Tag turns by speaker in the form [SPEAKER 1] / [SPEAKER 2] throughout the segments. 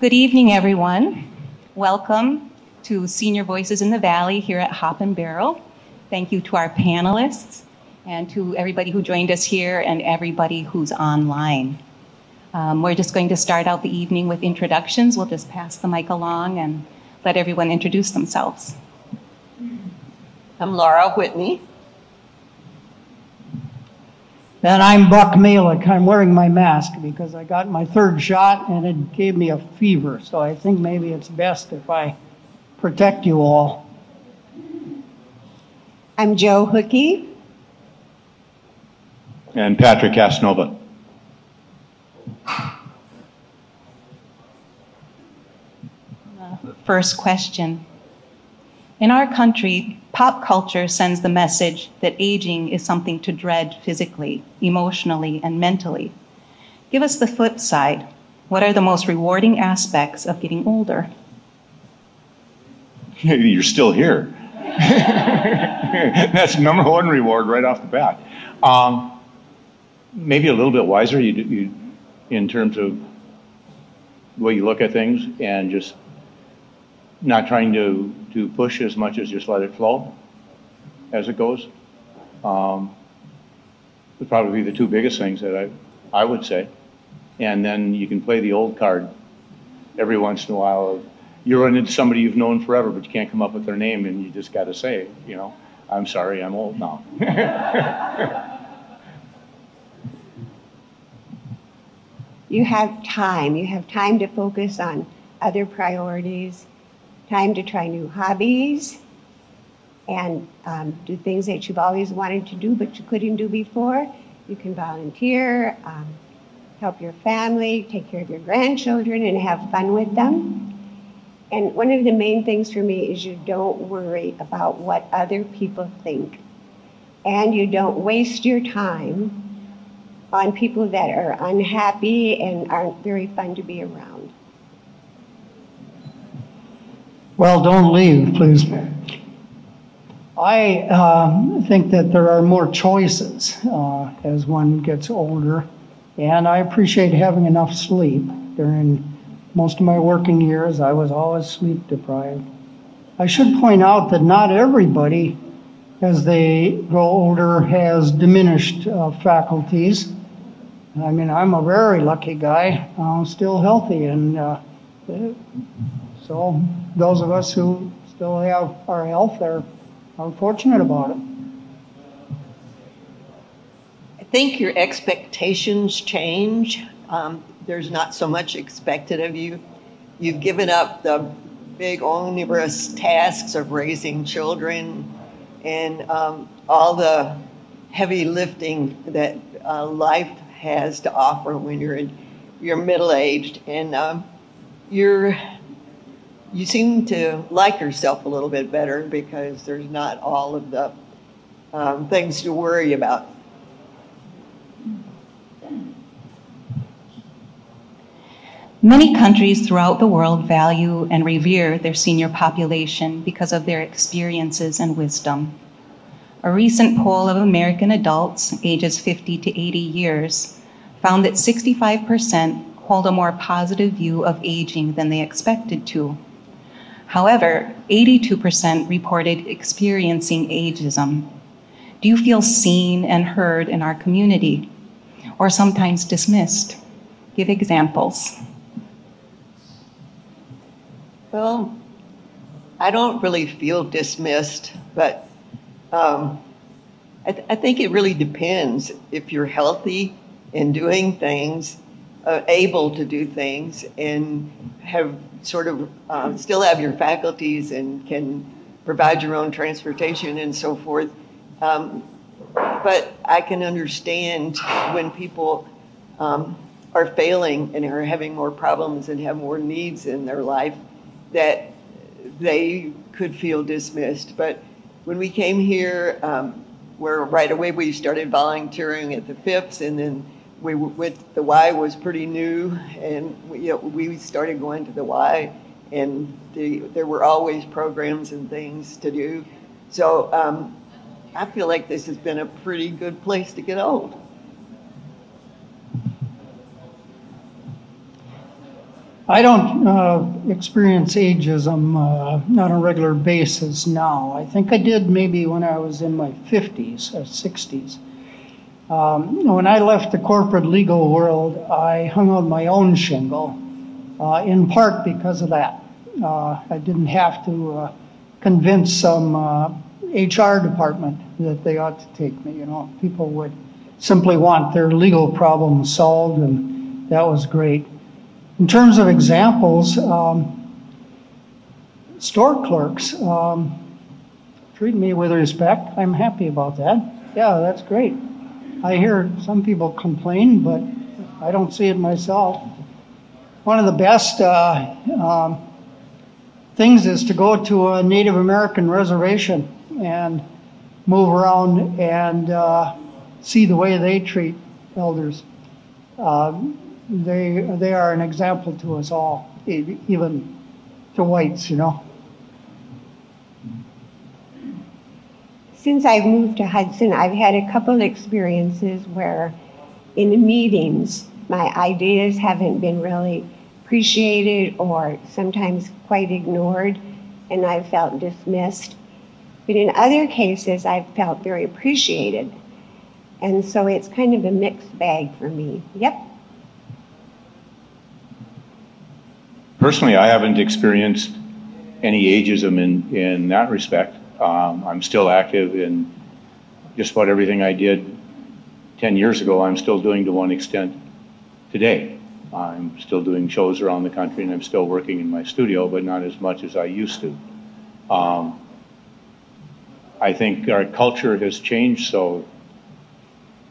[SPEAKER 1] Good evening, everyone. Welcome to Senior Voices in the Valley here at Hop and Barrel. Thank you to our panelists and to everybody who joined us here and everybody who's online. We're just going to start out the evening with introductions. We'll just pass the mic along and let everyone introduce themselves.
[SPEAKER 2] I'm Laura Whitney.
[SPEAKER 3] And I'm Buck Malick. I'm wearing my mask because I got my third shot and it gave me a fever. So I think maybe it's best if I protect you all.
[SPEAKER 4] I'm Joe Hookey.
[SPEAKER 5] And Patrick Casanova.
[SPEAKER 1] First question. In our country, pop culture sends the message that aging is something to dread physically, emotionally, and mentally. Give us the flip side. What are the most rewarding aspects of getting older?
[SPEAKER 5] You're still here. That's number one reward right off the bat. Maybe a little bit wiser you in terms of the way you look at things and just not trying to push as much as just let it flow as it goes. Would probably be the two biggest things that I would say. And then you can play the old card every once in a while. You run into somebody you've known forever, but you can't come up with their name, and you just got to say, I'm sorry, I'm old now.
[SPEAKER 4] You have time. You have time to focus on other priorities, time to try new hobbies, and do things that you've always wanted to do but you couldn't do before. You can volunteer, help your family, take care of your grandchildren, and have fun with them. And one of the main things for me is you don't worry about what other people think. And you don't waste your time on people that are unhappy and aren't very fun to be around.
[SPEAKER 3] Well, don't leave, please. I think that there are more choices as one gets older, and I appreciate having enough sleep. During most of my working years, I was always sleep deprived. I should point out that not everybody, as they grow older, has diminished faculties. I mean, I'm a very lucky guy. I'm still healthy, and so those of us who still have our health are fortunate about it.
[SPEAKER 2] I think your expectations change. There's not so much expected of you. You've given up the big onerous tasks of raising children and all the heavy lifting that life has to offer when you're middle-aged, and you seem to like yourself a little bit better because there's not all of the things to worry about.
[SPEAKER 1] Many countries throughout the world value and revere their senior population because of their experiences and wisdom. A recent poll of American adults ages 50 to 80 years found that 65% hold a more positive view of aging than they expected to. However, 82% reported experiencing ageism. Do you feel seen and heard in our community, or sometimes dismissed? Give examples.
[SPEAKER 2] Well, I don't really feel dismissed, but I think it really depends. If you're healthy and doing things, able to do things, and have sort of still have your faculties and can provide your own transportation and so forth. But I can understand when people are failing and are having more problems and have more needs in their life, that they could feel dismissed. But when we came here, where right away we started volunteering at the FIPS, and then we went, the Y was pretty new, and we started going to the Y, and there were always programs and things to do. So I feel like this has been a pretty good place to get old.
[SPEAKER 3] I don't experience ageism on a regular basis now. I think I did maybe when I was in my 50s or 60s. When I left the corporate legal world, I hung out my own shingle, in part because of that. I didn't have to convince some HR department that they ought to take me. You know, people would simply want their legal problems solved, and that was great. In terms of examples, store clerks treat me with respect. I'm happy about that. Yeah, that's great. I hear some people complain, but I don't see it myself. One of the best things is to go to a Native American reservation and move around and see the way they treat elders. They are an example to us all, even to whites, you know.
[SPEAKER 4] Since I've moved to Hudson, I've had a couple experiences where in the meetings, my ideas haven't been really appreciated or sometimes quite ignored, and I've felt dismissed. But in other cases, I've felt very appreciated. And so it's kind of a mixed bag for me. Yep.
[SPEAKER 5] Personally, I haven't experienced any ageism in that respect. I'm still active in just about everything I did 10 years ago. I'm still doing to one extent today. I'm still doing shows around the country, and I'm still working in my studio, but not as much as I used to. I think our culture has changed, so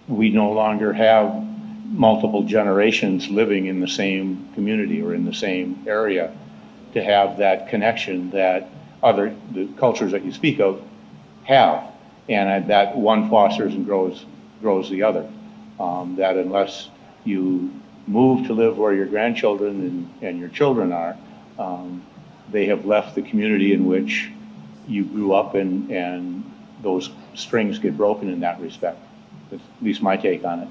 [SPEAKER 5] we no longer have multiple generations living in the same community or in the same area to have that connection that the cultures that you speak of have, and that one fosters and grows the other. That unless you move to live where your grandchildren and your children are, they have left the community in which you grew up, and those strings get broken in that respect. That's at least my take on it.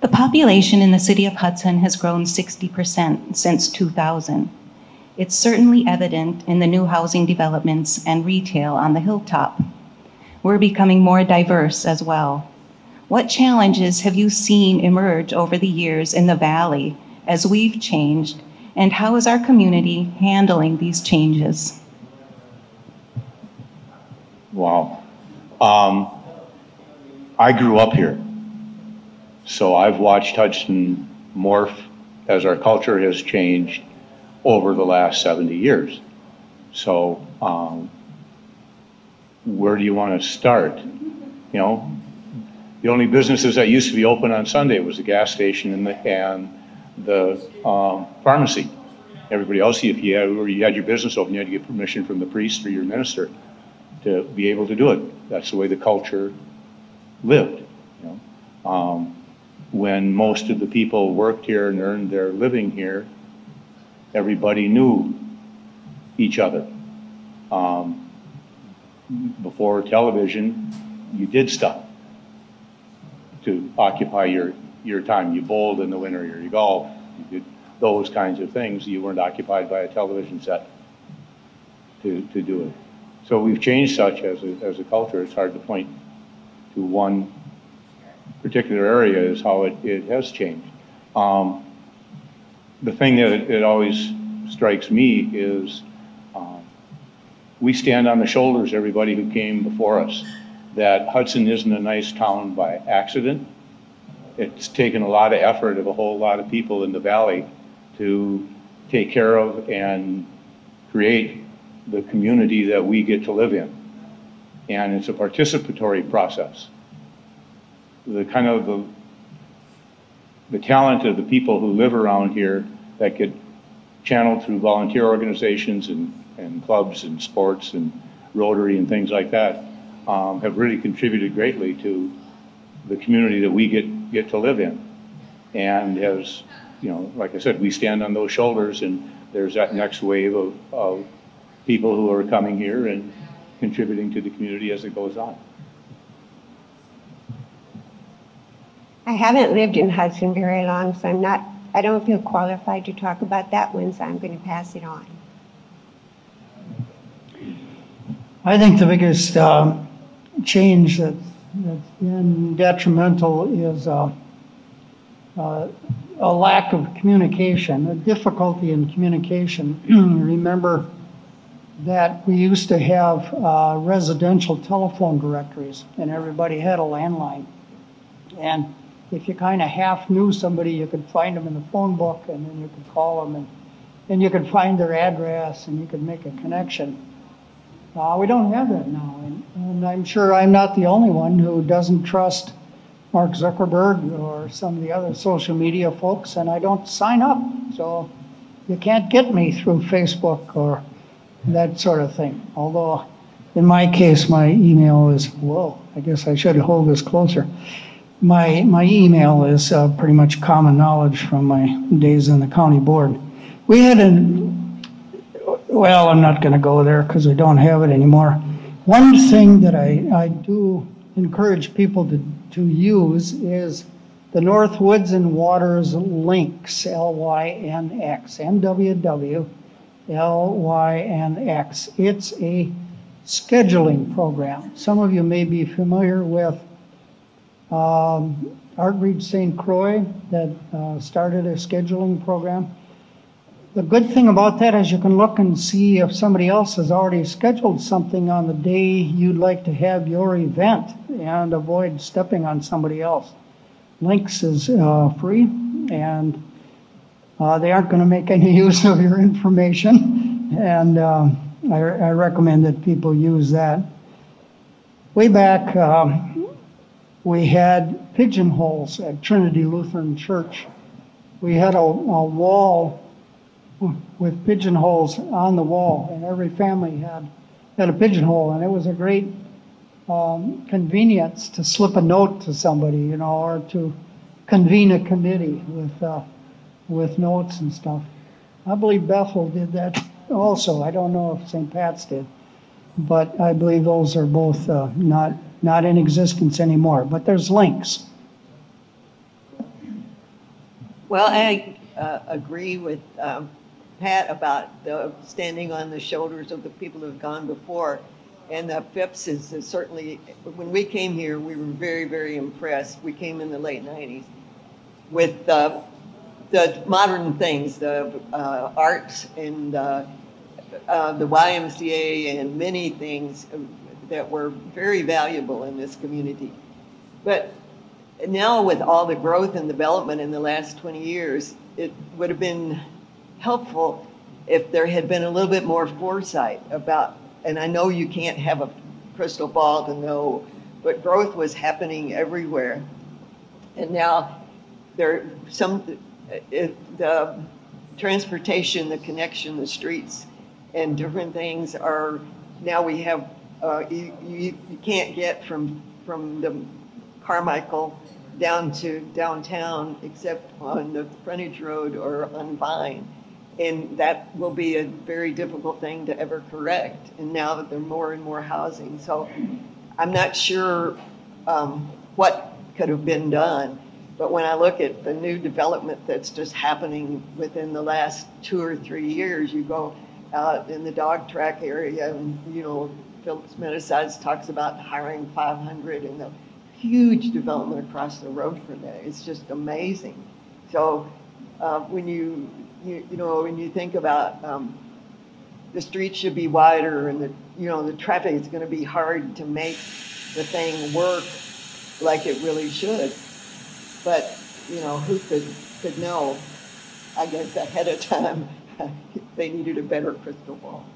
[SPEAKER 1] The population in the city of Hudson has grown 60% since 2000. It's certainly evident in the new housing developments and retail on the hilltop. We're becoming more diverse as well. What challenges have you seen emerge over the years in the valley as we've changed, and how is our community handling these changes?
[SPEAKER 5] Wow. I grew up here. So I've watched Hudson morph as our culture has changed over the last 70 years. So where do you want to start? You know, the only businesses that used to be open on Sunday was the gas station and the pharmacy. Everybody else, if you had your business open, you had to get permission from the priest or your minister to be able to do it. That's the way the culture lived. You know? When most of the people worked here and earned their living here, everybody knew each other. Before television, you did stuff to occupy your time. You bowled in the winter, or you golfed, you did those kinds of things. You weren't occupied by a television set to do it. So we've changed such as a culture. It's hard to point to one particular area is how it has changed. The thing that it always strikes me is we stand on the shoulders of everybody who came before us. That Hudson isn't a nice town by accident. It's taken a lot of effort of a whole lot of people in the valley to take care of and create the community that we get to live in. And it's a participatory process. The talent of the people who live around here that get channeled through volunteer organizations and clubs and sports and Rotary and things like that have really contributed greatly to the community that we get to live in. And as you know, like I said, we stand on those shoulders, and there's that next wave of people who are coming here and contributing to the community as it goes on.
[SPEAKER 4] I haven't lived in Hudson very long, so I don't feel qualified to talk about that one, so I'm going to pass it on.
[SPEAKER 3] I think the biggest change that's been detrimental is a lack of communication, a difficulty in communication. Remember that we used to have residential telephone directories, and everybody had a landline. And if you kind of half knew somebody, you could find them in the phone book, and then you could call them, and you could find their address, and you could make a connection. We don't have that now, and I'm sure I'm not the only one who doesn't trust Mark Zuckerberg or some of the other social media folks, and I don't sign up. So you can't get me through Facebook or that sort of thing. Although in my case, my email is, whoa, I guess I should hold this closer. My email is pretty much common knowledge from my days in the county board. We had well, I'm not going to go there because I don't have it anymore. One thing that I do encourage people to use is the North Woods and Waters Links, LYNX, NWW, LYNX. It's a scheduling program. Some of you may be familiar with Artreach St. Croix that started a scheduling program. The good thing about that is you can look and see if somebody else has already scheduled something on the day you'd like to have your event and avoid stepping on somebody else. Links is free, and they aren't going to make any use of your information, and I recommend that people use that. Way back, we had pigeonholes at Trinity Lutheran Church. We had a wall with pigeonholes on the wall, and every family had a pigeonhole, and it was a great convenience to slip a note to somebody, or to convene a committee with notes and stuff. I believe Bethel did that also. I don't know if St. Pat's did, but I believe those are both not in existence anymore. But there's links.
[SPEAKER 2] Well, I agree with Pat about the standing on the shoulders of the people who have gone before. And the FIPS is certainly, when we came here, we were very, very impressed. We came in the late 90s with the modern things, the arts and the YMCA and many things that were very valuable in this community. But now with all the growth and development in the last 20 years, it would have been helpful if there had been a little bit more foresight about, and I know you can't have a crystal ball to know, but growth was happening everywhere. And now the transportation, the connection, the streets, and different things are, now we have, you can't get from the Carmichael down to downtown except on the frontage road or on Vine. And that will be a very difficult thing to ever correct. And now that there are more and more housing. So I'm not sure what could have been done. But when I look at the new development that's just happening within the last 2 or 3 years, you go out in the dog track area and, Phillips Medicides talks about hiring 500 and the huge development across the road for that. It's just amazing. So when you think about the streets should be wider and the traffic is going to be hard to make the thing work like it really should. But who could know? I guess ahead of time they needed a better crystal ball.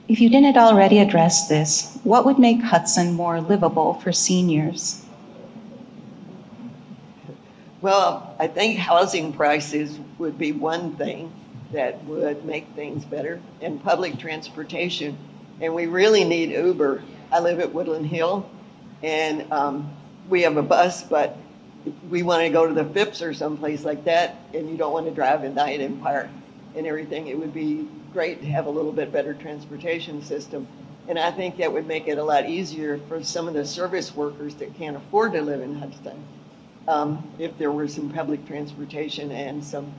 [SPEAKER 1] If you didn't already address this, what would make Hudson more livable for seniors?
[SPEAKER 2] Well, I think housing prices would be one thing that would make things better, and public transportation. And we really need Uber. I live at Woodland Hill, and we have a bus, but if we want to go to the FIPS or someplace like that, and you don't want to drive at night and park and everything, it would be great to have a little bit better transportation system. And I think that would make it a lot easier for some of the service workers that can't afford to live in Hudson, if there were some public transportation and some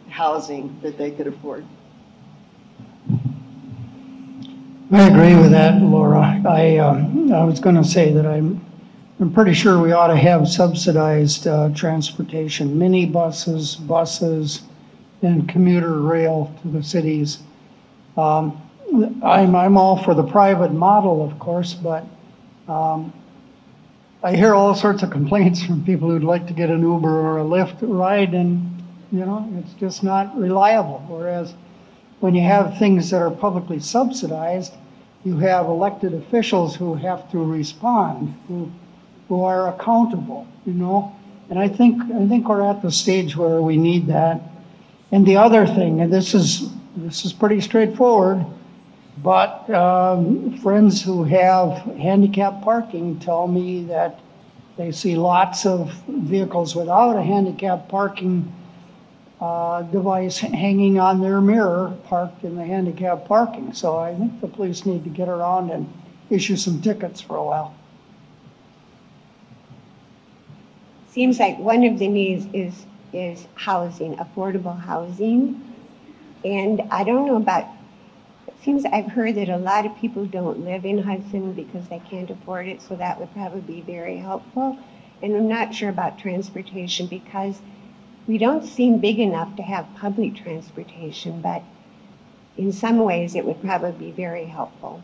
[SPEAKER 2] housing that they could afford.
[SPEAKER 3] I agree with that, Laura. I was going to say that I'm pretty sure we ought to have subsidized transportation, minibuses, buses, and commuter rail to the cities. I'm all for the private model, of course, but I hear all sorts of complaints from people who'd like to get an Uber or a Lyft ride, and it's just not reliable. Whereas when you have things that are publicly subsidized, you have elected officials who have to respond, who are accountable, And I think we're at the stage where we need that. And the other thing, and this is pretty straightforward, but friends who have handicap parking tell me that they see lots of vehicles without a handicap parking device hanging on their mirror parked in the handicap parking. So I think the police need to get around and issue some tickets for a while.
[SPEAKER 4] Seems like one of the needs is housing, affordable housing. And I don't know about, it seems I've heard that a lot of people don't live in Hudson because they can't afford it, so that would probably be very helpful. And I'm not sure about transportation because we don't seem big enough to have public transportation, but in some ways it would probably be very helpful.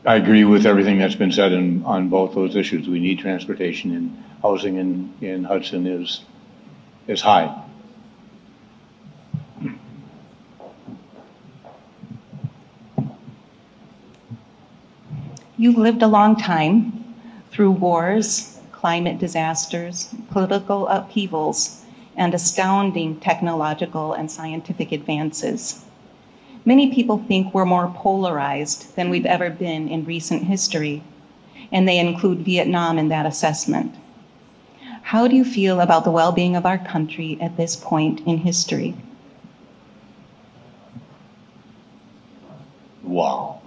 [SPEAKER 5] I agree with everything that's been said on both those issues. We need transportation, and housing in Hudson is high.
[SPEAKER 1] You've lived a long time through wars, climate disasters, political upheavals, and astounding technological and scientific advances. Many people think we're more polarized than we've ever been in recent history, and they include Vietnam in that assessment. How do you feel about the well-being of our country at this point in history?
[SPEAKER 5] Wow.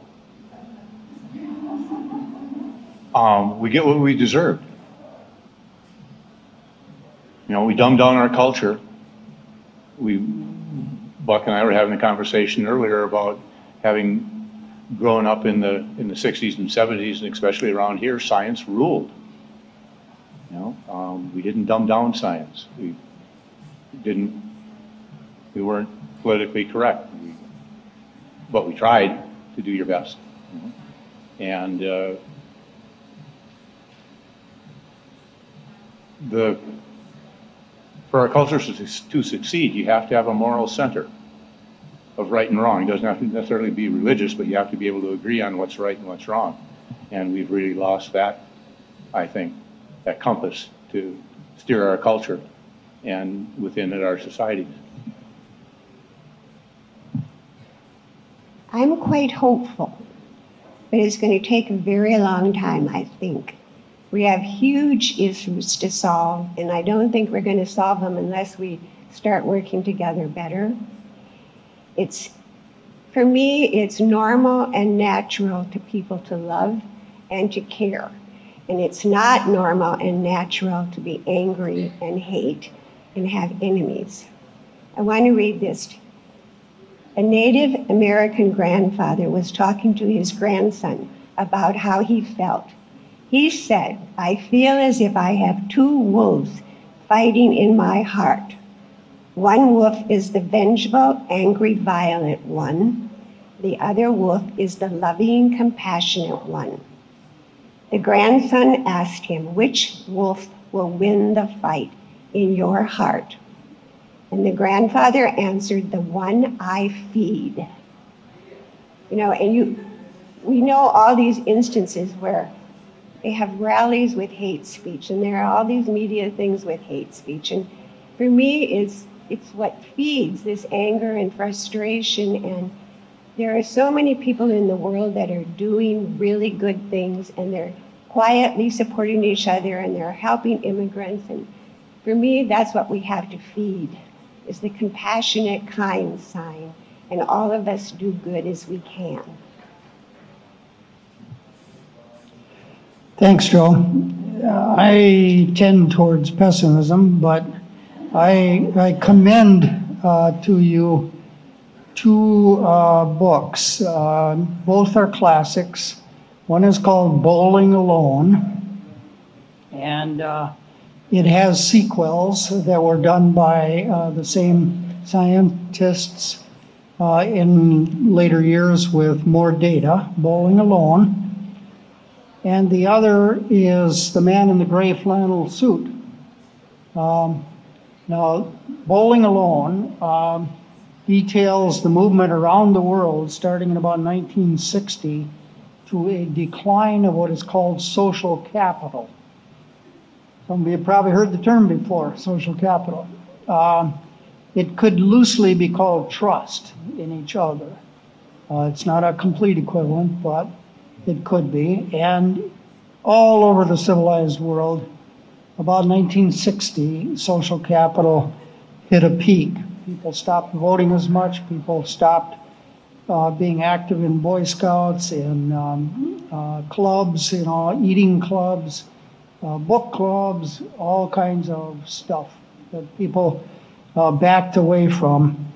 [SPEAKER 5] We get what we deserved. We dumbed down our culture. Buck and I were having a conversation earlier about having grown up in the 60s and 70s, and especially around here, science ruled. We didn't dumb down science. We weren't politically correct, but we tried to do your best. And for our culture to succeed, you have to have a moral center of right and wrong. It doesn't have to necessarily be religious, but you have to be able to agree on what's right and what's wrong. And we've really lost that, I think, that compass to steer our culture and within it our societies.
[SPEAKER 4] I'm quite hopeful, but it's going to take a very long time, I think. We have huge issues to solve, and I don't think we're going to solve them unless we start working together better. For me, it's normal and natural to people to love and to care. And it's not normal and natural to be angry and hate and have enemies. I want to read this. A Native American grandfather was talking to his grandson about how he felt. He said, "I feel as if I have two wolves fighting in my heart. One wolf is the vengeful, angry, violent one. The other wolf is the loving, compassionate one." The grandson asked him, "Which wolf will win the fight in your heart?" And the grandfather answered, "The one I feed." We know all these instances where they have rallies with hate speech, and there are all these media things with hate speech. And for me, it's what feeds this anger and frustration. And there are so many people in the world that are doing really good things, and they're quietly supporting each other, and they're helping immigrants. And for me, that's what we have to feed, is the compassionate, kind sign. and all of us do good as we can.
[SPEAKER 3] Thanks, Joe. I tend towards pessimism, but I commend to you two books. Both are classics. One is called Bowling Alone, and it has sequels that were done by the same scientists in later years with more data. Bowling Alone. And the other is The Man in the Gray Flannel Suit. Now, Bowling Alone details the movement around the world starting in about 1960 to a decline of what is called social capital. Some of you have probably heard the term before, social capital. It could loosely be called trust in each other. It's not a complete equivalent, but it could be. And all over the civilized world, about 1960, social capital hit a peak. People stopped voting as much. People stopped being active in Boy Scouts, in clubs, eating clubs, book clubs, all kinds of stuff that people backed away from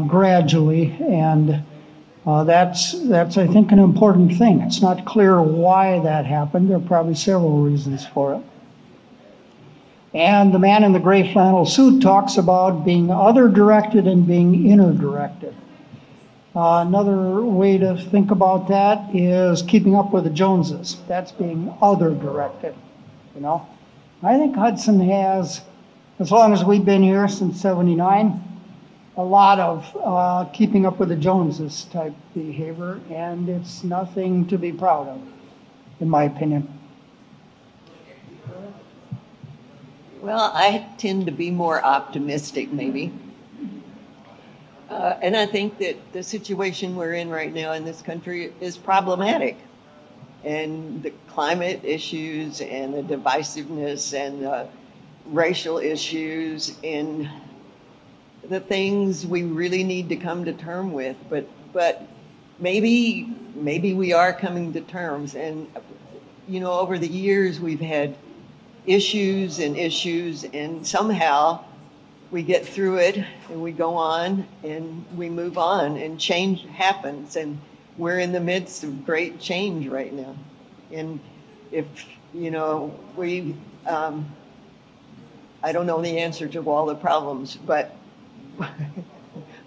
[SPEAKER 3] gradually. And that's I think an important thing. It's not clear why that happened. There are probably several reasons for it. And The Man in the Gray Flannel Suit talks about being other-directed and being inner-directed. Another way to think about that is Keeping Up with the Joneses. That's being other-directed, I think Hudson has, as long as we've been here since '79, a lot of keeping up with the Joneses type behavior, and it's nothing to be proud of, in my opinion.
[SPEAKER 2] Well, I tend to be more optimistic, maybe. And I think that the situation we're in right now in this country is problematic. And the climate issues and the divisiveness and the racial issues and the things we really need to come to terms with. But maybe we are coming to terms. And, over the years we've had issues, and somehow we get through it and we go on and we move on, and change happens, and we're in the midst of great change right now. And if we I don't know the answer to all the problems, but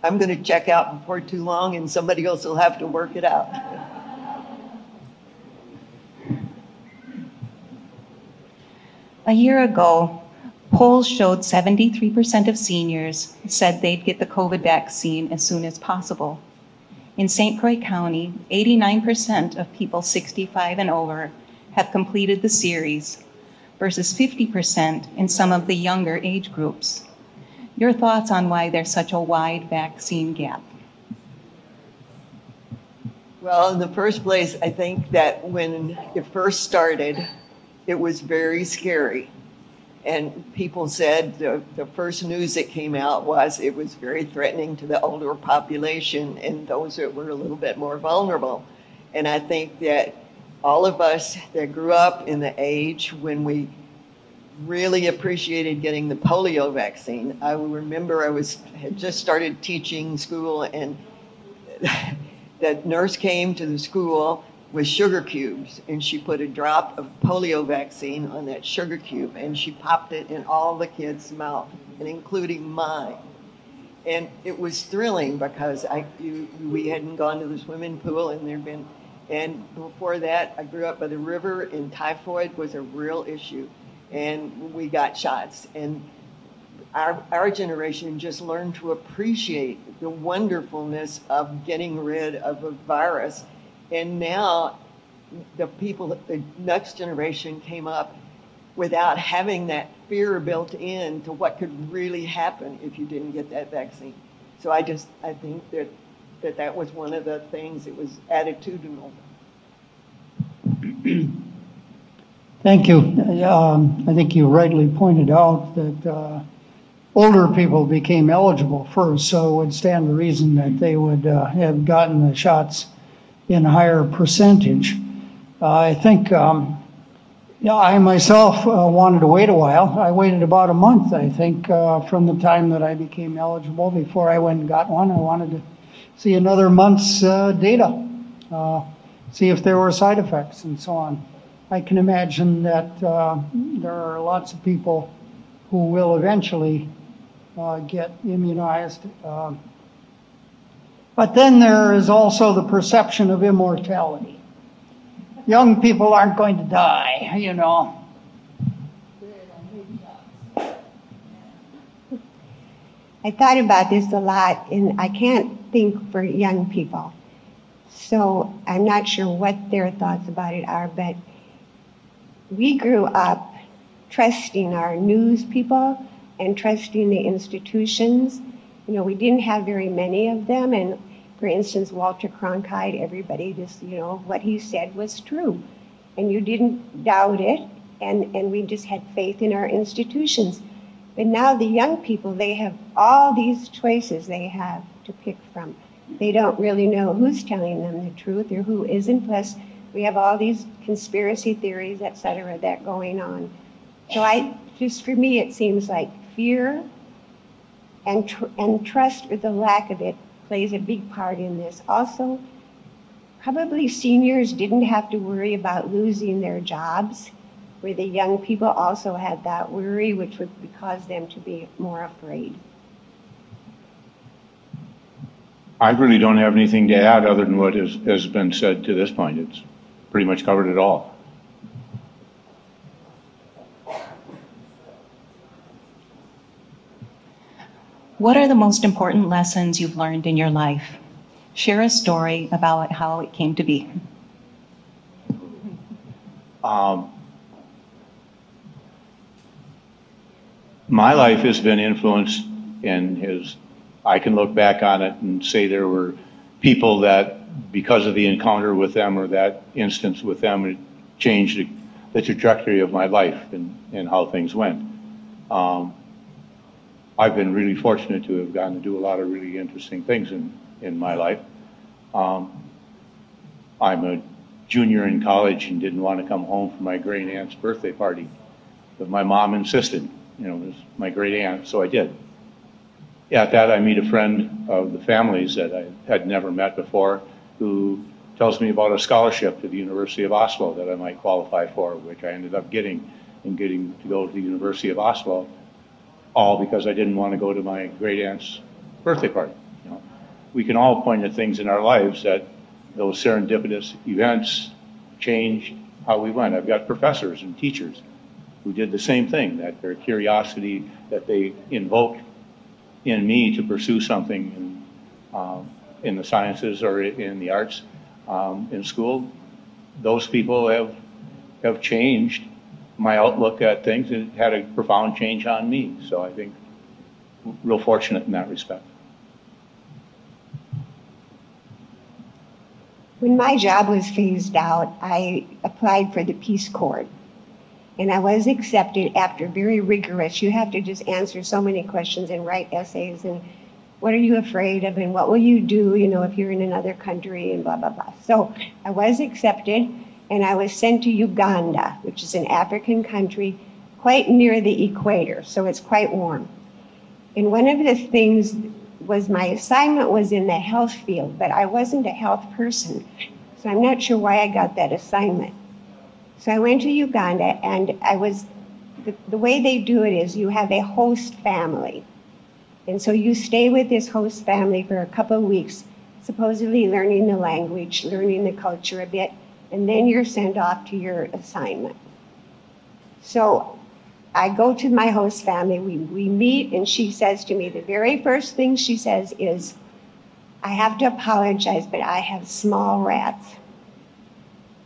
[SPEAKER 2] I'm going to check out before too long, and somebody else will have to work it out.
[SPEAKER 1] A year ago, polls showed 73% of seniors said they'd get the COVID vaccine as soon as possible. In St. Croix County, 89% of people 65 and over have completed the series, versus 50% in some of the younger age groups. Your thoughts on why there's such a wide vaccine gap?
[SPEAKER 2] Well, in the first place, I think that when it first started, it was very scary. And people said the first news that came out was it was very threatening to the older population and those that were a little bit more vulnerable. And I think that all of us that grew up in the age when we really appreciated getting the polio vaccine. I remember had just started teaching school, and the nurse came to the school with sugar cubes, and she put a drop of polio vaccine on that sugar cube, and she popped it in all the kids' mouth, and including mine. And it was thrilling because we hadn't gone to the swimming pool, and before that, I grew up by the river, and typhoid was a real issue, and we got shots. And our generation just learned to appreciate the wonderfulness of getting rid of a virus. And now the next generation came up without having that fear built in to what could really happen if you didn't get that vaccine. So I think that was one of the things. It was attitudinal.
[SPEAKER 3] Thank you. I think you rightly pointed out that older people became eligible first, so it would stand to reason that they would have gotten the shots in a higher percentage. I think I myself wanted to wait a while. I waited about a month, I think, from the time that I became eligible before I went and got one. I wanted to see another month's data, see if there were side effects and so on. I can imagine that there are lots of people who will eventually get immunized. But then there is also the perception of immortality. Young people aren't going to die, you know.
[SPEAKER 4] I thought about this a lot, and I can't think for young people. So I'm not sure what their thoughts about it are, but we grew up trusting our news people and trusting the institutions. You know, we didn't have very many of them, and for instance, Walter Cronkite, everybody just, you know, what he said was true. And you didn't doubt it, and we just had faith in our institutions. But now the young people, they have all these choices they have to pick from. They don't really know who's telling them the truth or who isn't. Plus, we have all these conspiracy theories, et cetera, that going on. So for me, it seems like fear and trust, or the lack of it, plays a big part in this. Also, probably seniors didn't have to worry about losing their jobs, where the young people also had that worry, which would cause them to be more afraid.
[SPEAKER 5] I really don't have anything to add other than what has been said to this point. It's pretty much covered it all.
[SPEAKER 1] What are the most important lessons you've learned in your life? Share a story about how it came to be.
[SPEAKER 5] My life has been influenced I can look back on it and say there were people that, because of the encounter with them or that instance with them, it changed the trajectory of my life and how things went. I've been really fortunate to have gotten to do a lot of really interesting things in my life. I'm a junior in college and didn't want to come home for my great aunt's birthday party, but my mom insisted, you know, it was my great aunt, so I did. At that, I meet a friend of the family's that I had never met before, who tells me about a scholarship to the University of Oslo that I might qualify for, which I ended up getting to go to the University of Oslo, all because I didn't want to go to my great aunt's birthday party. You know, we can all point at things in our lives that those serendipitous events changed how we went. I've got professors and teachers who did the same thing, that their curiosity that they invoked in me to pursue something in the sciences or in the arts in school, those people have changed my outlook at things. It had a profound change on me. So I think real fortunate in that respect.
[SPEAKER 4] When my job was phased out, I applied for the Peace Corps. And I was accepted after very rigorous, you have to just answer so many questions and write essays and what are you afraid of and what will you do, you know, if you're in another country and blah, blah, blah. So I was accepted and I was sent to Uganda, which is an African country quite near the equator, so it's quite warm. And one of the things was my assignment was in the health field, but I wasn't a health person, so I'm not sure why I got that assignment. So I went to Uganda, and the way they do it is you have a host family. And so you stay with this host family for a couple of weeks, supposedly learning the language, learning the culture a bit, and then you're sent off to your assignment. So I go to my host family, we meet, and she says to me, the very first thing she says is, I have to apologize, but I have small rats.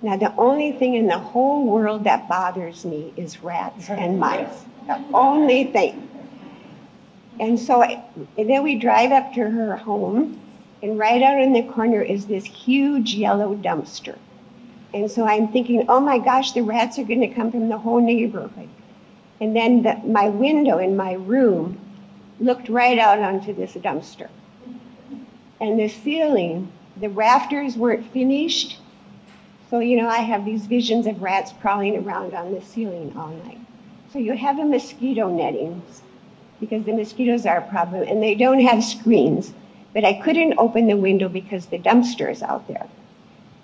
[SPEAKER 4] Now, the only thing in the whole world that bothers me is rats and mice. The only thing. And then we drive up to her home, and right out in the corner is this huge yellow dumpster. And so I'm thinking, oh my gosh, the rats are going to come from the whole neighborhood. And then my window in my room looked right out onto this dumpster. And the ceiling, the rafters weren't finished. So, I have these visions of rats crawling around on the ceiling all night. So you have a mosquito nettings, because the mosquitoes are a problem, and they don't have screens. But I couldn't open the window because the dumpster is out there.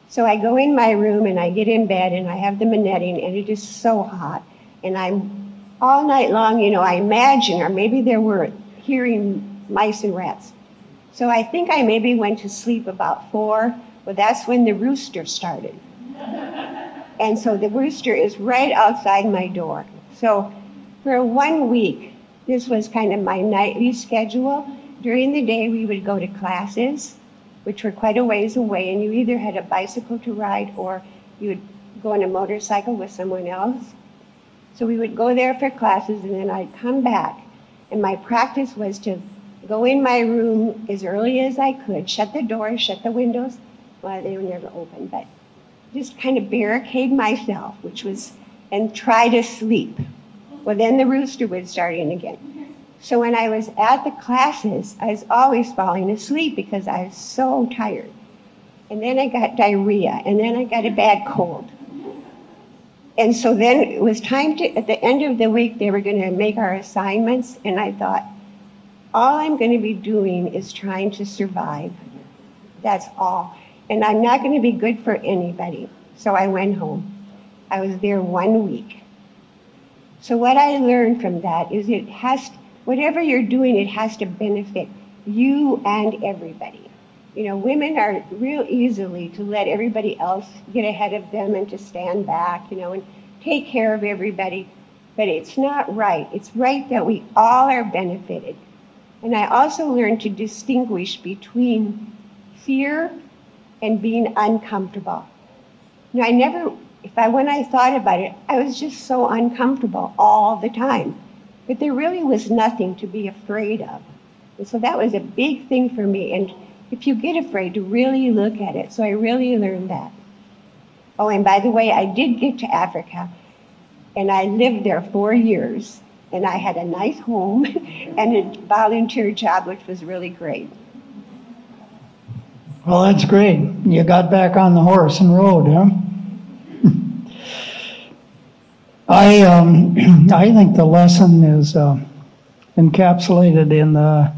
[SPEAKER 4] So I go in my room and I get in bed and I have the netting, and it is so hot. And I'm all night long, I imagine, or maybe there were hearing mice and rats. So I think I maybe went to sleep about 4. Well, that's when the rooster started. And so the rooster is right outside my door. So for 1 week, this was kind of my nightly schedule. During the day, we would go to classes, which were quite a ways away, and you either had a bicycle to ride or you would go on a motorcycle with someone else. So we would go there for classes, and then I'd come back. And my practice was to go in my room as early as I could, shut the doors, shut the windows. Well, they were never open, but just kind of barricade myself, and try to sleep. Well, then the rooster would start in again. So when I was at the classes, I was always falling asleep because I was so tired. And then I got diarrhea, and then I got a bad cold. And so then it was time to, at the end of the week, they were going to make our assignments, and I thought, all I'm going to be doing is trying to survive. That's all. And I'm not going to be good for anybody. So I went home. I was there 1 week. So what I learned from that is whatever you're doing, it has to benefit you and everybody. Women are real easily to let everybody else get ahead of them and to stand back, and take care of everybody. But it's not right. It's right that we all are benefited. And I also learned to distinguish between fear and being uncomfortable. When I thought about it, I was just so uncomfortable all the time. But there really was nothing to be afraid of. And so that was a big thing for me. And if you get afraid, to really look at it. So I really learned that. Oh, and by the way, I did get to Africa, and I lived there 4 years. And I had a nice home and a volunteer job, which was really great.
[SPEAKER 3] Well, that's great. You got back on the horse and rode, huh? I think the lesson is encapsulated in the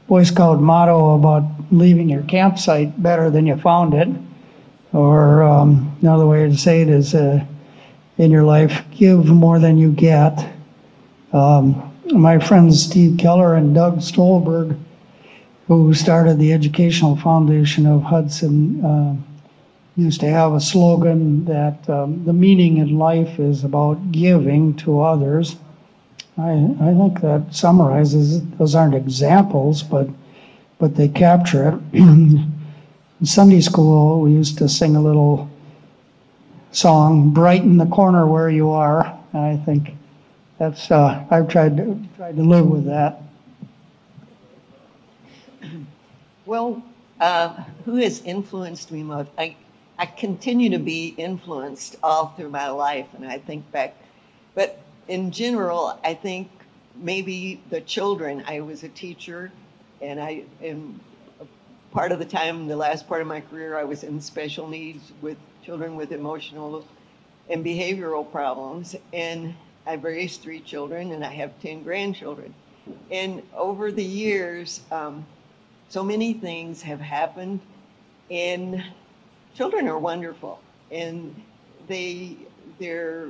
[SPEAKER 3] Boy Scout motto about leaving your campsite better than you found it. Or another way to say it is, in your life, give more than you get. My friends Steve Keller and Doug Stolberg, who started the Educational Foundation of Hudson, used to have a slogan that the meaning in life is about giving to others. I think that summarizes, those aren't examples, but they capture it. In Sunday school, we used to sing a little song, "Brighten the Corner Where You Are." And I think that's, I've tried to live with that.
[SPEAKER 2] Well, who has influenced me most? I continue to be influenced all through my life, and I think back. But in general, I think maybe the children. I was a teacher, and part of the time, the last part of my career, I was in special needs with children with emotional and behavioral problems. And I've raised 3 children, and I have 10 grandchildren. And over the years, so many things have happened, and children are wonderful, and they're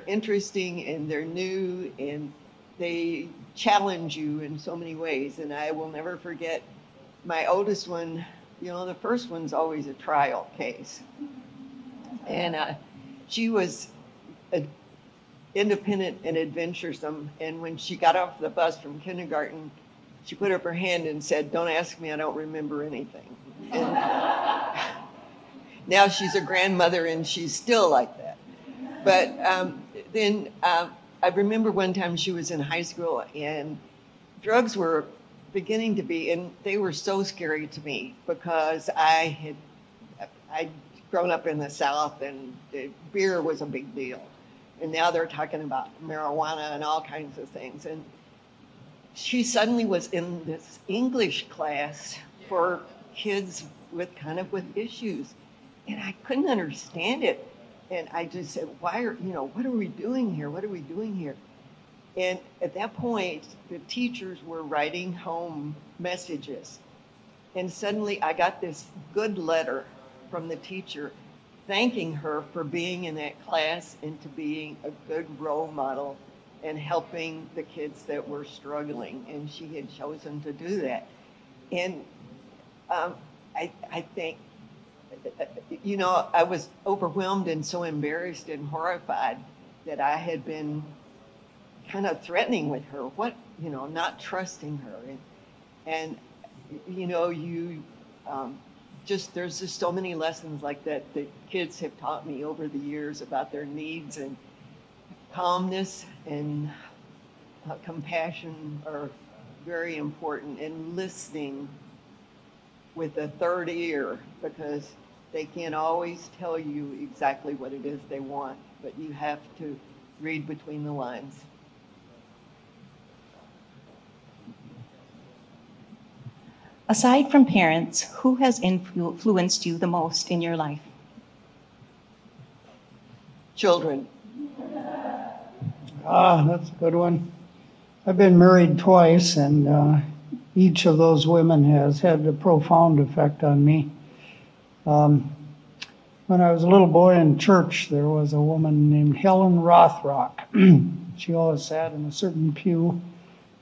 [SPEAKER 2] interesting, and they're new, and they challenge you in so many ways. And I will never forget my oldest one. The first one's always a trial case, and she was independent and adventuresome. And when she got off the bus from kindergarten, she put up her hand and said, "Don't ask me, I don't remember anything." And now she's a grandmother, and she's still like that. But then I remember one time she was in high school, and drugs were beginning to be, and they were so scary to me because I'd grown up in the South, and beer was a big deal. And now they're talking about marijuana and all kinds of things. And she suddenly was in this English class for kids with with issues. And I couldn't understand it. And I just said, what are we doing here? What are we doing here? And at that point, the teachers were writing home messages. And suddenly I got this good letter from the teacher thanking her for being in that class and to being a good role model and helping the kids that were struggling. And she had chosen to do that. And I think, I was overwhelmed and so embarrassed and horrified that I had been kind of threatening with her, not trusting her. And there's just so many lessons like that kids have taught me over the years about their needs, and calmness and compassion are very important, and listening with a third ear, because they can't always tell you exactly what it is they want, but you have to read between the lines.
[SPEAKER 1] Aside from parents, who has influenced you the most in your life?
[SPEAKER 2] Children.
[SPEAKER 3] That's a good one. I've been married twice, and each of those women has had a profound effect on me. When I was a little boy in church, there was a woman named Helen Rothrock. She always sat in a certain pew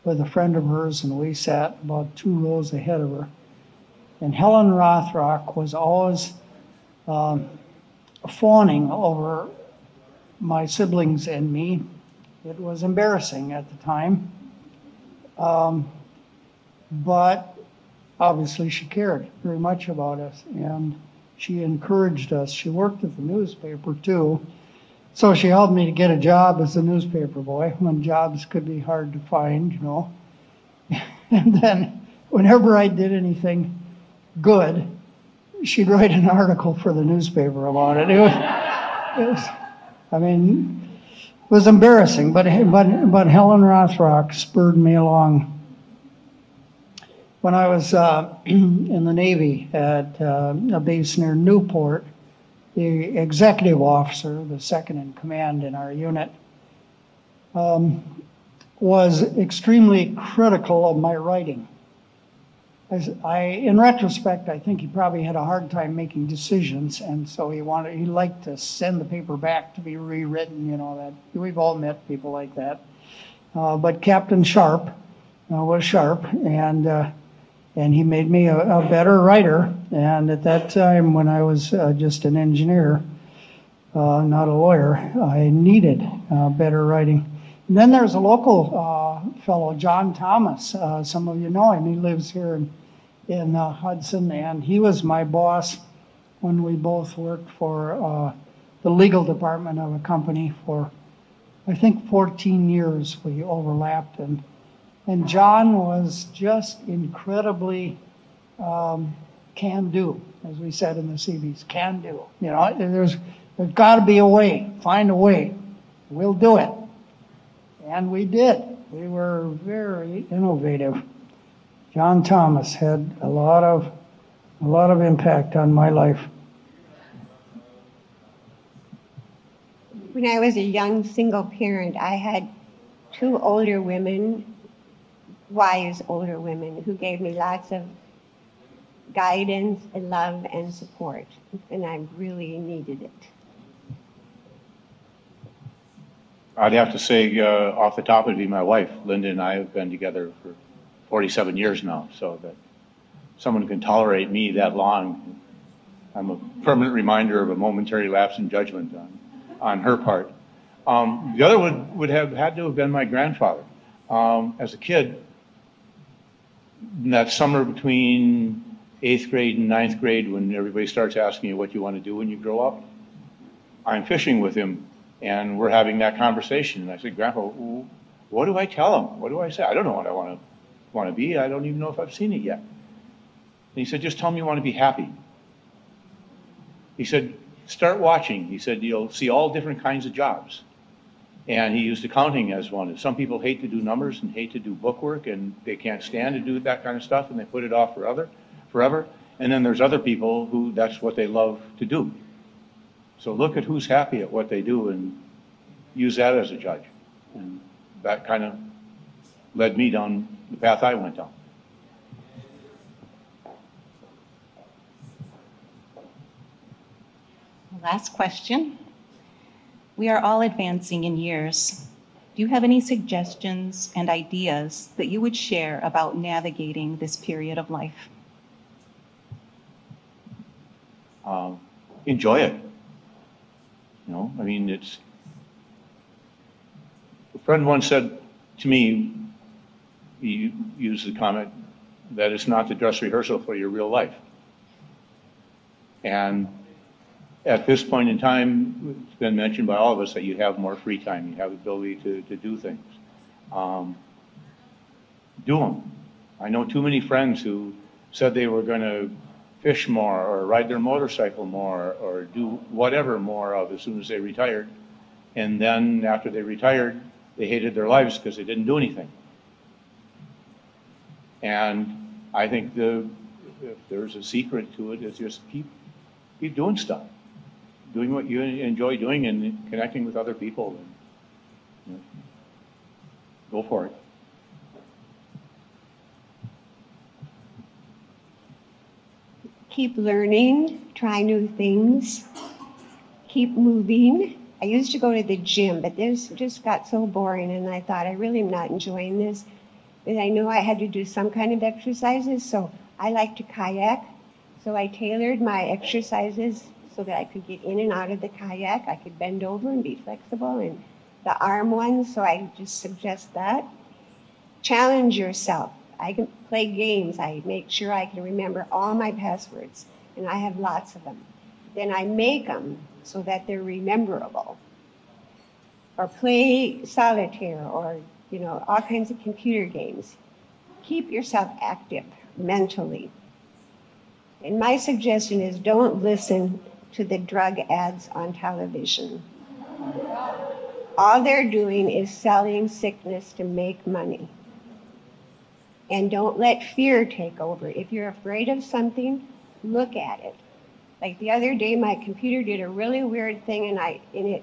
[SPEAKER 3] with a friend of hers, and we sat about 2 rows ahead of her. And Helen Rothrock was always fawning over my siblings and me. It was embarrassing at the time, but obviously she cared very much about us, and she encouraged us. She worked at the newspaper too, so she helped me to get a job as a newspaper boy when jobs could be hard to find, And then whenever I did anything good, she'd write an article for the newspaper about it. It was embarrassing, but Helen Rothrock spurred me along. When I was in the Navy at a base near Newport, the executive officer, the second in command in our unit, was extremely critical of my writing. In retrospect, I think he probably had a hard time making decisions, and so he liked to send the paper back to be rewritten. That we've all met people like that. But Captain Sharp was sharp, and he made me a better writer. And at that time, when I was just an engineer, not a lawyer, I needed better writing. And then there's a local fellow, John Thomas. Some of you know him. He lives here in Hudson, and he was my boss when we both worked for the legal department of a company for, I think, 14 years. We overlapped, and John was just incredibly can-do, as we said in the Seabees, can-do. There's got to be a way. Find a way. We'll do it. And we did. We were very innovative. John Thomas had a lot of impact on my life.
[SPEAKER 4] When I was a young single parent, I had 2 older women, wise older women, who gave me lots of guidance and love and support, and I really needed it.
[SPEAKER 5] I'd have to say, off the top, it'd be my wife. Linda and I have been together for 47 years now, so that someone can tolerate me that long, I'm a permanent reminder of a momentary lapse in judgment on her part. The other would have had to have been my grandfather. As a kid, that summer between 8th grade and 9th grade, when everybody starts asking you what you want to do when you grow up, I'm fishing with him, and we're having that conversation. And I said, Grandpa, what do I tell him? What do I say? I don't know what I want to be. I don't even know if I've seen it yet. And he said, just tell me you want to be happy. He said, start watching. He said, you'll see all different kinds of jobs. And he used accounting as one. Some people hate to do numbers and hate to do bookwork, and they can't stand to do that kind of stuff, and they put it off forever. And then there's other people who that's what they love to do. So look at who's happy at what they do and use that as a judge. And that kind of led me down the path I went down.
[SPEAKER 1] Last question. We are all advancing in years. Do you have any suggestions and ideas that you would share about navigating this period of life?
[SPEAKER 5] Enjoy it. You know, I mean, it's, a friend once said to me, he used the comment that it's not the dress rehearsal for your real life. And at this point in time, it's been mentioned by all of us that you have more free time, you have the ability to do things. Do them. I know too many friends who said they were going to fish more or ride their motorcycle more or do whatever more of as soon as they retired. And then after they retired, they hated their lives because they didn't do anything. And I think if there's a secret to it, is just keep doing stuff. Doing what you enjoy doing and connecting with other people. And, you know, go for it.
[SPEAKER 4] Keep learning, try new things, keep moving. I used to go to the gym, but this just got so boring, and I thought, I really am not enjoying this. But I knew I had to do some kind of exercises, so I like to kayak. So I tailored my exercises so that I could get in and out of the kayak. I could bend over and be flexible, and the arm ones, so I just suggest that. Challenge yourself. I can play games. I make sure I can remember all my passwords, and I have lots of them. Then I make them so that they're rememberable. Or play solitaire, or all kinds of computer games. Keep yourself active mentally. And my suggestion is don't listen to the drug ads on television. All they're doing is selling sickness to make money. And don't let fear take over. If you're afraid of something, look at it. Like the other day, my computer did a really weird thing, and it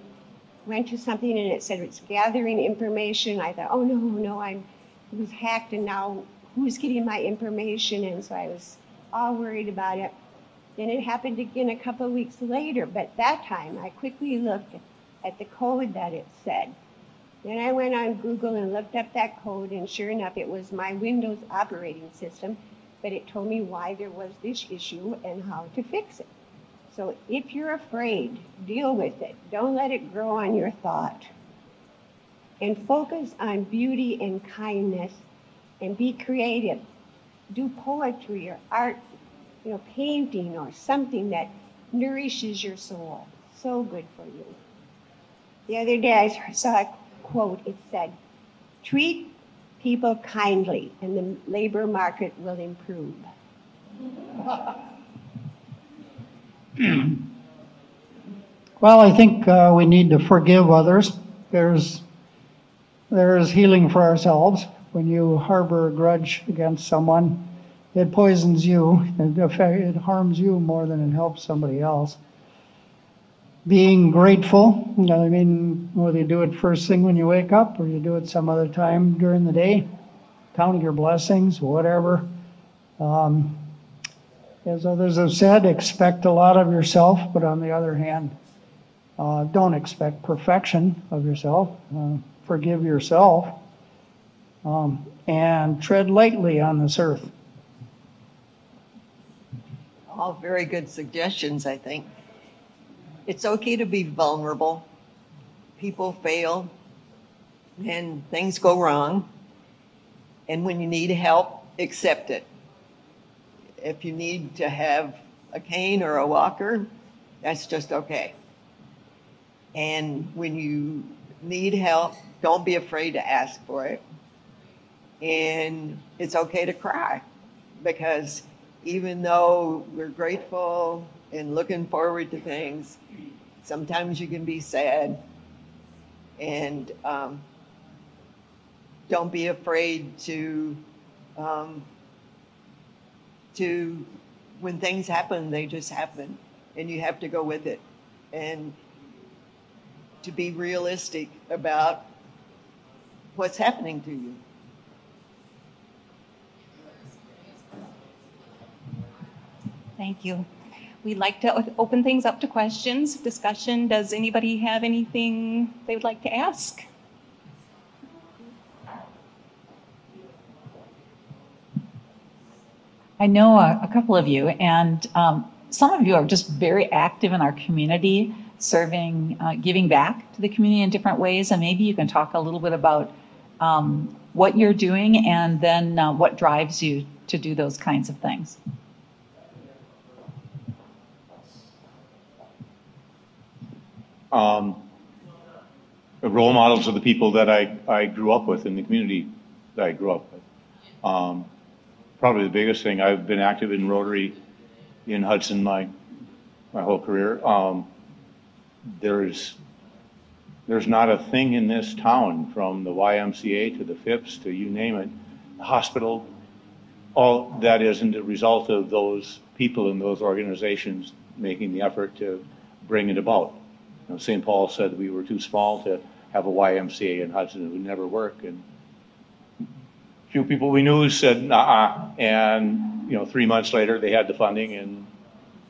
[SPEAKER 4] went to something and it said it's gathering information. I thought, oh no, it was hacked, and now who's getting my information? And so I was all worried about it. Then it happened again a couple of weeks later, but that time I quickly looked at the code that it said. Then I went on Google and looked up that code, and sure enough, it was my Windows operating system, but it told me why there was this issue and how to fix it. So if you're afraid, deal with it. Don't let it grow on your thought. And focus on beauty and kindness, and be creative. Do poetry or art, painting or something that nourishes your soul. So good for you. The other day I saw a quote. It said, treat people kindly and the labor market will improve.
[SPEAKER 3] Well, I think we need to forgive others. There is healing for ourselves. When you harbor a grudge against someone, it poisons you. It harms you more than it helps somebody else. Being grateful, I mean, whether you do it first thing when you wake up or you do it some other time during the day, counting your blessings, whatever. As others have said, expect a lot of yourself, but on the other hand, don't expect perfection of yourself. Forgive yourself, and tread lightly on this earth.
[SPEAKER 2] All very good suggestions, I think. It's okay to be vulnerable. People fail and things go wrong. And when you need help, accept it. If you need to have a cane or a walker, that's just okay. And when you need help, don't be afraid to ask for it. And it's okay to cry, because even though we're grateful and looking forward to things, sometimes you can be sad. And don't be afraid to, when things happen, they just happen, and you have to go with it. And to be realistic about what's happening to you.
[SPEAKER 1] Thank you. We'd like to open things up to questions, discussion. Does anybody have anything they would like to ask?
[SPEAKER 6] I know a couple of you, and some of you are just very active in our community, serving, giving back to the community in different ways, and maybe you can talk a little bit about what you're doing and then what drives you to do those kinds of things.
[SPEAKER 5] The role models of the people that I grew up with in the community that I grew up with. Probably the biggest thing, I've been active in Rotary in Hudson my whole career. There's not a thing in this town, from the YMCA to the FIPS to you name it, the hospital, all that isn't a result of those people in those organizations making the effort to bring it about. You know, St. Paul said we were too small to have a YMCA in Hudson. It would never work. And a few people we knew said, nah, and 3 months later they had the funding, and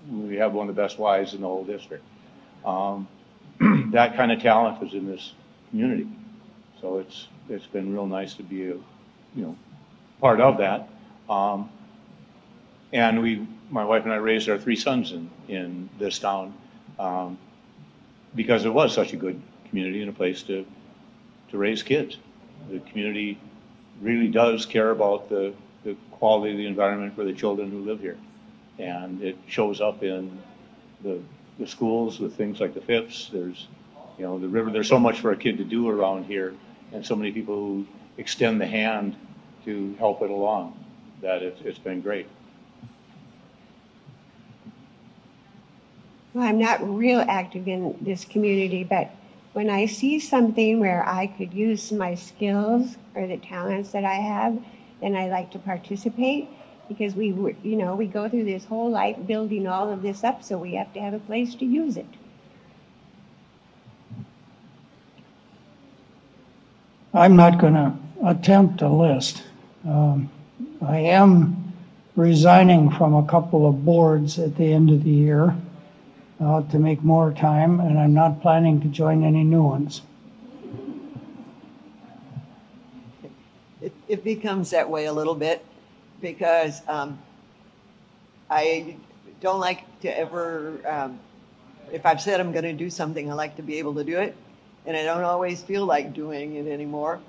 [SPEAKER 5] we have one of the best Ys in the whole district. That kind of talent is in this community. So it's been real nice to be part of that. And my wife and I raised our 3 sons in this town. Because it was such a good community and a place to raise kids. The community really does care about the quality of the environment for the children who live here. And it shows up in the schools with things like the FIPS. There's, the river. There's so much for a kid to do around here, and so many people who extend the hand to help it along, that it's been great.
[SPEAKER 4] Well, I'm not real active in this community, but when I see something where I could use my skills or the talents that I have, then I like to participate, because we go through this whole life building all of this up, so we have to have a place to use it.
[SPEAKER 3] I'm not going to attempt a list. I am resigning from a couple of boards at the end of the year to make more time, and I'm not planning to join any new ones.
[SPEAKER 2] It becomes that way a little bit, because I don't like to ever, if I've said I'm going to do something, I like to be able to do it, and I don't always feel like doing it anymore.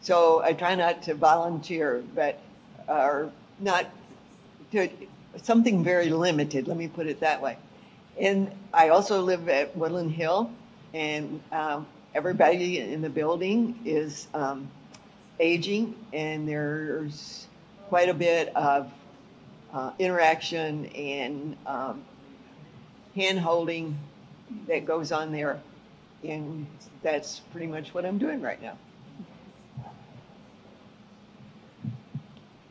[SPEAKER 2] So I try not to volunteer, or not to something very limited, let me put it that way. And I also live at Woodland Hill, and everybody in the building is aging, and there's quite a bit of interaction and hand-holding that goes on there, and that's pretty much what I'm doing right now.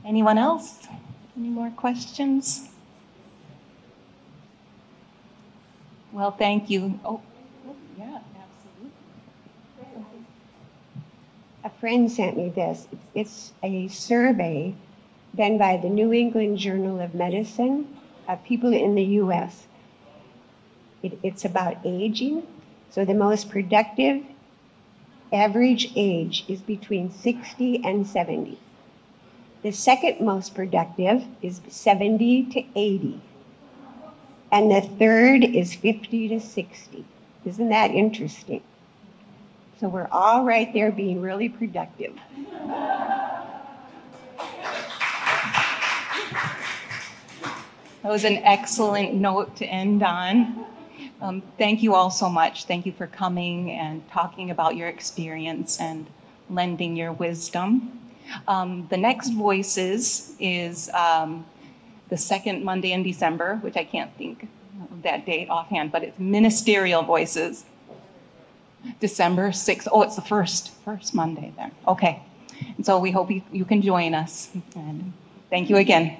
[SPEAKER 1] Anyone else? Any more questions? Well, thank you. Oh, yeah, absolutely.
[SPEAKER 4] A friend sent me this. It's a survey done by the New England Journal of Medicine of people in the U.S. It's about aging. So the most productive average age is between 60 and 70. The second most productive is 70 to 80. And the third is 50 to 60. Isn't that interesting? So we're all right there being really productive.
[SPEAKER 1] That was an excellent note to end on. Thank you all so much. Thank you for coming and talking about your experience and lending your wisdom. The next Voices is the second Monday in December, which I can't think of that date offhand, but it's Ministerial Voices. December 6th. Oh, it's the first Monday then. Okay. And so we hope you can join us. And thank you again.